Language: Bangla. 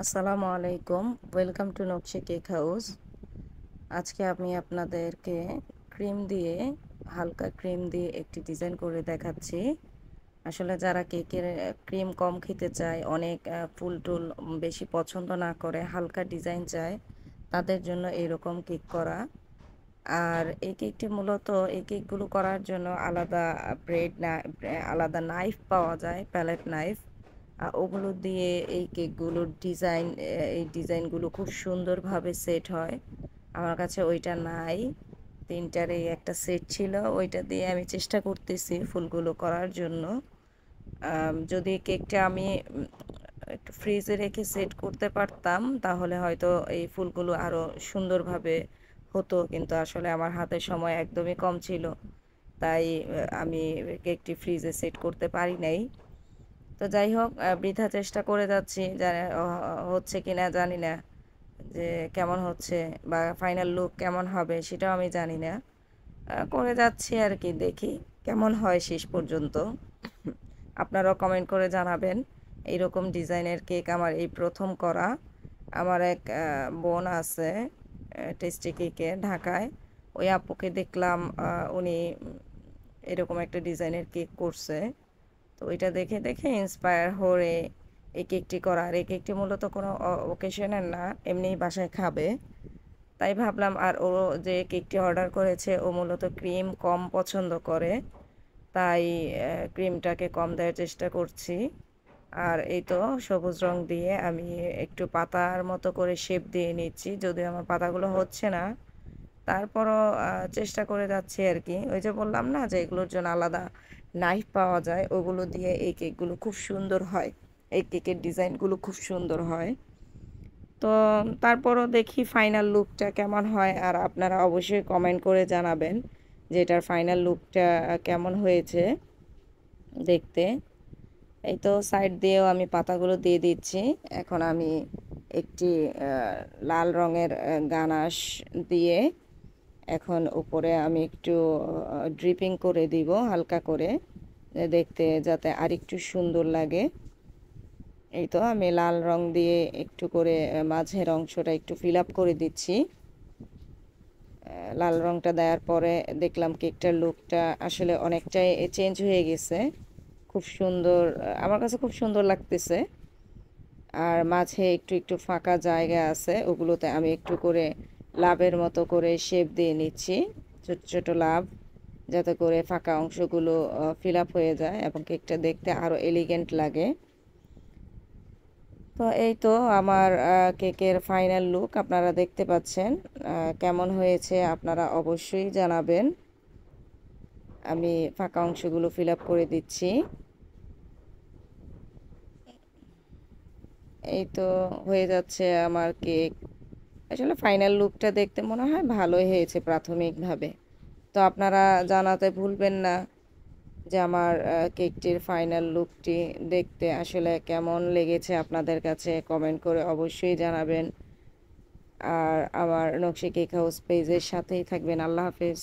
আসসালামু আলাইকুম। ওয়েলকাম টু নকশি কেক হাউস। আজকে আমি আপনাদেরকে হালকা ক্রিম দিয়ে একটি ডিজাইন করে দেখাচ্ছি। আসলে যারা কেকের ক্রিম কম খেতে চায়, অনেক ফুল টুল বেশি পছন্দ না করে, হালকা ডিজাইন চায়, তাদের জন্য এরকম কেক করা। আর এই কেকগুলো করার জন্য আলাদা আলাদা নাইফ পাওয়া যায়, প্যালেট নাইফ। ওগুলো দিয়ে এই ডিজাইনগুলো খুব সুন্দরভাবে সেট হয়। আমার কাছে ওইটা নাই, তিনটার এই একটা সেট ছিল, ওইটা দিয়ে আমি চেষ্টা করতেছি ফুলগুলো করার জন্য। যদি কেকটা আমি একটু ফ্রিজে রেখে সেট করতে পারতাম, তাহলে হয়তো এই ফুলগুলো আরও সুন্দরভাবে হতো, কিন্তু আসলে আমার হাতে সময় একদমই কম ছিল, তাই আমি কেকটি ফ্রিজে সেট করতে পারি নাই। তো যাই হোক, বৃথা চেষ্টা করে যাচ্ছি, হচ্ছে কি না জানি না, যে কেমন হচ্ছে বা ফাইনাল লুক কেমন হবে সেটাও আমি জানি না। করে যাচ্ছি আর কি, দেখি কেমন হয় শেষ পর্যন্ত। আপনারাও কমেন্ট করে জানাবেন। এইরকম ডিজাইনের কেক আমার এই প্রথম করা। আমার এক বোন আছে টেস্টি কেকে ঢাকায়, ওই আপুকে দেখলাম উনি এরকম একটা ডিজাইনের কেক করছে। তো ওইটা দেখে দেখে ইন্সপায়ার হয়ে এই কেকটি করা। আর এই কেকটি মূলত কোনো ওকেশনের না, এমনিই বাসায় খাবে, তাই ভাবলাম। আর ও যে কেকটি অর্ডার করেছে, ও মূলত ক্রিম কম পছন্দ করে, তাই ক্রিমটাকে কম দেওয়ার চেষ্টা করছি। আর এই তো সবুজ রং দিয়ে আমি একটু পাতার মতো করে শেপ দিয়ে নিচ্ছি, যদিও আমার পাতাগুলো হচ্ছে না, তারপরও চেষ্টা করে যাচ্ছি আর কি। ওই যে বললাম না যে এগুলোর জন্য আলাদা নাইফ পাওয়া যায়, ওগুলো দিয়ে এই কেকগুলো খুব সুন্দর হয়, এই কেকের ডিজাইনগুলো খুব সুন্দর হয়। তো তারপরও দেখি ফাইনাল লুকটা কেমন হয়, আর আপনারা অবশ্যই কমেন্ট করে জানাবেন যে এটার ফাইনাল লুকটা কেমন হয়েছে দেখতে। এই তো সাইড দিয়েও আমি পাতাগুলো দিয়ে দিচ্ছি। এখন আমি একটি লাল রঙের গানাশ দিয়ে এখন উপরে আমি একটু ড্রিপিং করে দিব হালকা করে, দেখতে যাতে আরেকটু সুন্দর লাগে। এই তো আমি লাল রং দিয়ে একটু করে মাঝের অংশটা একটু ফিল আপ করে দিচ্ছি। লাল রংটা দেওয়ার পরে দেখলাম কেকটার লুকটা আসলে অনেকটাই চেঞ্জ হয়ে গেছে, খুব সুন্দর, আমার কাছে খুব সুন্দর লাগতেছে। আর মাঝে একটু একটু ফাঁকা জায়গা আছে, ওগুলোতে আমি একটু করে লাভের মতো করে শেপ দিয়ে নিচ্ছি, ছোট ছোট লাভ, যাতে করে ফাঁকা অংশগুলো ফিল আপ হয়ে যায় এবং কেকটা দেখতে আরও এলিগেন্ট লাগে। তো এই তো আমার কেকের ফাইনাল লুক আপনারা দেখতে পাচ্ছেন। কেমন হয়েছে আপনারা অবশ্যই জানাবেন। আমি ফাঁকা অংশগুলো ফিল আপ করে দিচ্ছি। এই তো হয়ে যাচ্ছে আমার কেক। আসলে ফাইনাল লুকটা দেখতে মনে হয় ভালোই হয়েছে প্রাথমিকভাবে। তো আপনারা জানাতে ভুলবেন না যে আমার কেকটির ফাইনাল লুকটি দেখতে আসলে কেমন লেগেছে আপনাদের কাছে, কমেন্ট করে অবশ্যই জানাবেন। আর আমার নকশি কেক হাউস পেজের সাথেই থাকবেন। আল্লাহ হাফেজ।